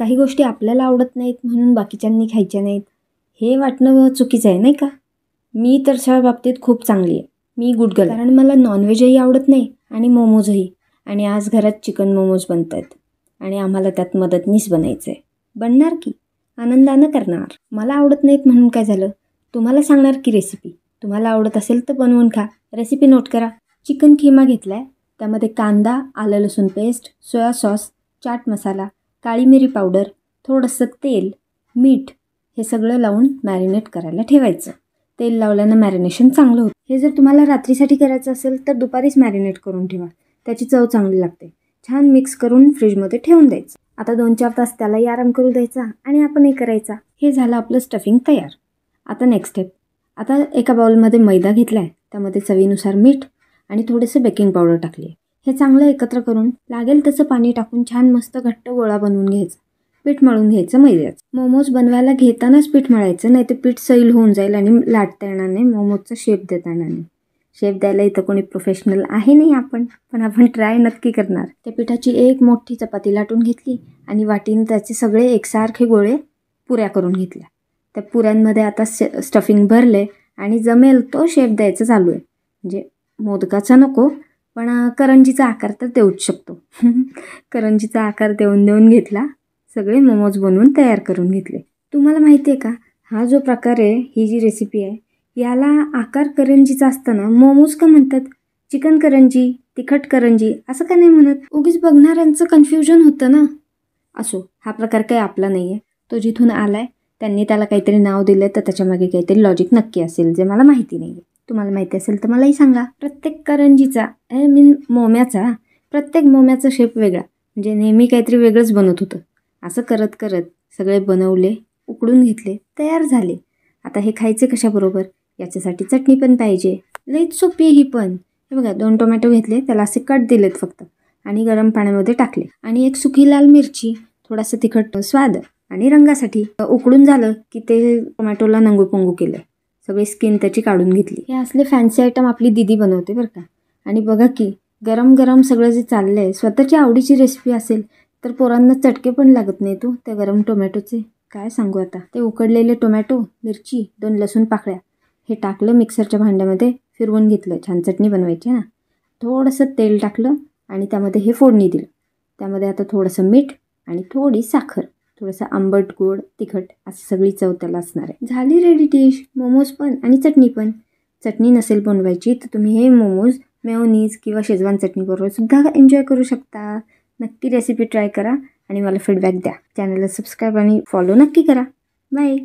काही गोष्टी आपल्याला आवडत नाहीत म्हणून बाकीच्यांनी खायच्या नाहीत हे वाटणं चुकीचं आहे नाही का? मी तर त्या बाबतीत खूप चांगली आहे. मी गुड गर्ल, कारण मला नॉनव्हेजही आवडत नाही आणि मोमोजही. आणि आज घरात चिकन मोमोज बनत आहेत आणि आम्हाला त्यात मदतनीस बनायचं आहे. बनणार की, आनंदानं करणार. मला आवडत नाहीत म्हणून काय झालं? तुम्हाला सांगणार की रेसिपी. तुम्हाला आवडत असेल तर बनवून खा. रेसिपी नोट करा. चिकन खिमा घेतला आहे, त्यामध्ये कांदा, आलं लसूण paste, soya sauce, chaat masala, काळी मिरी पावडर, थोडंसं तेल, मीठ हे सगळं लावून मॅरिनेट करायला ठेवायचं. तेल लावल्यानं मॅरिनेशन चांगलं होतं. हे जर तुम्हाला रात्रीसाठी करायचं असेल तर दुपारीच मॅरिनेट करून ठेवा, त्याची चव चांगली लागते. छान मिक्स करून फ्रीजमध्ये ठेवून द्यायचं. आता 2-4 तास त्यालाही आराम करू द्यायचा आणि आपणही करायचा. हे झालं आपलं स्टफिंग तयार. आता नेक्स्ट स्टेप. आता एका बाउलमध्ये मैदा घेतला आहे, त्यामध्ये चवीनुसार मीठ आणि थोडेसे बेकिंग पावडर टाकली आहे. हे चांगलं एकत्र करून लागेल तसं पाणी टाकून छान मस्त घट्ट गोळा बनवून घ्यायचा. पीठ मळून घ्यायचं मैद्याचं. मोमोज बनवायला घेतानाच पीठ मळायचं, नाही तर पीठ सैल होऊन जाईल आणि लाटता येणार नाही, मोमोजचा शेप देता येणार नाही. शेप द्यायला इथं कोणी प्रोफेशनल आहे नाही पण आपण ट्राय नक्की करणार. त्या पिठाची एक मोठी चपाती लाटून घेतली आणि वाटीने त्याचे सगळे एकसारखे गोळे पुऱ्या करून घेतल्या. त्या पुऱ्यांमध्ये आता स्टफिंग भरले आणि जमेल तो शेप द्यायचा चालू आहे. म्हणजे मोदकाचा नको, पण करंजीचा आकार तर देऊच शकतो. करंजीचा आकार देऊन घेतला. सगळे मोमोज बनवून तयार करून घेतले. तुम्हाला माहिती आहे का, हा जो प्रकार आहे, ही जी रेसिपी आहे, याला आकार करंजीचा असताना मोमोज का म्हणतात? चिकन करंजी, तिखट करंजी असं का नाही म्हणत? उगीच बघणाऱ्यांचं कन्फ्युजन होतं ना. असो, हा प्रकार काही आपला नाही आहे. तो जिथून आला आहे त्यांनी त्याला काहीतरी नाव दिलं तर त्याच्यामागे काहीतरी लॉजिक नक्की असेल, जे मला माहिती नाही आहे. तुम्हाला माहिती असेल तर मलाही सांगा. प्रत्येक करंजीचा मोम्याचा प्रत्येक मोम्याचा शेप वेगळा, म्हणजे नेहमी काहीतरी वेगळंच बनत होतं. असं करत करत सगळे बनवले, उकडून घेतले, तयार झाले. आता हे खायचे कशाबरोबर? याच्यासाठी चटणी पण पाहिजे. लईच सोपी ही पण. हे बघा, 2 टोमॅटो घेतले, त्याला असे कट दिलेत फक्त आणि गरम पाण्यामध्ये टाकले आणि एक सुकी लाल मिरची, थोडासा तिखट स्वाद आणि रंगासाठी. उकडून झालं की ते टोमॅटोला नंगू पंगू केलं, सगळी स्किन त्याची काढून घेतली. हे असले फॅन्सी आयटम आपली दीदी बनवते बरं का. आणि बघा की गरम गरम सगळं जे चाललंय, स्वतःची आवडीची रेसिपी असेल तर पोरांना चटके पण लागत नाही तो त्या गरम टोमॅटोचे. काय सांगू आता. ते उकडलेले टोमॅटो, मिरची, 2 लसूण पाकळ्या हे टाकलं मिक्सरच्या भांड्यामध्ये, फिरवून घेतलं. छान चटणी बनवायची ना. थोडंसं तेल टाकलं आणि त्यामध्ये हे फोडणी दिलं. त्यामध्ये आता थोडंसं मीठ आणि थोडी साखर, थोडंसं आंबट गोड तिखट असं सगळी चव त्याला असणार आहे. झाली रेडी डिश. मोमोज पण आणि चटणी पण. चटणी नसेल बनवायची तर तुम्ही हे मोमोज मेयोनीज किंवा शेजवान चटणी बरोबर सुद्धा एन्जॉय करू शकता. नक्की रेसिपी ट्राय करा आणि मला फीडबॅक द्या. चॅनलला सबस्क्राईब आणि फॉलो नक्की करा. बाय.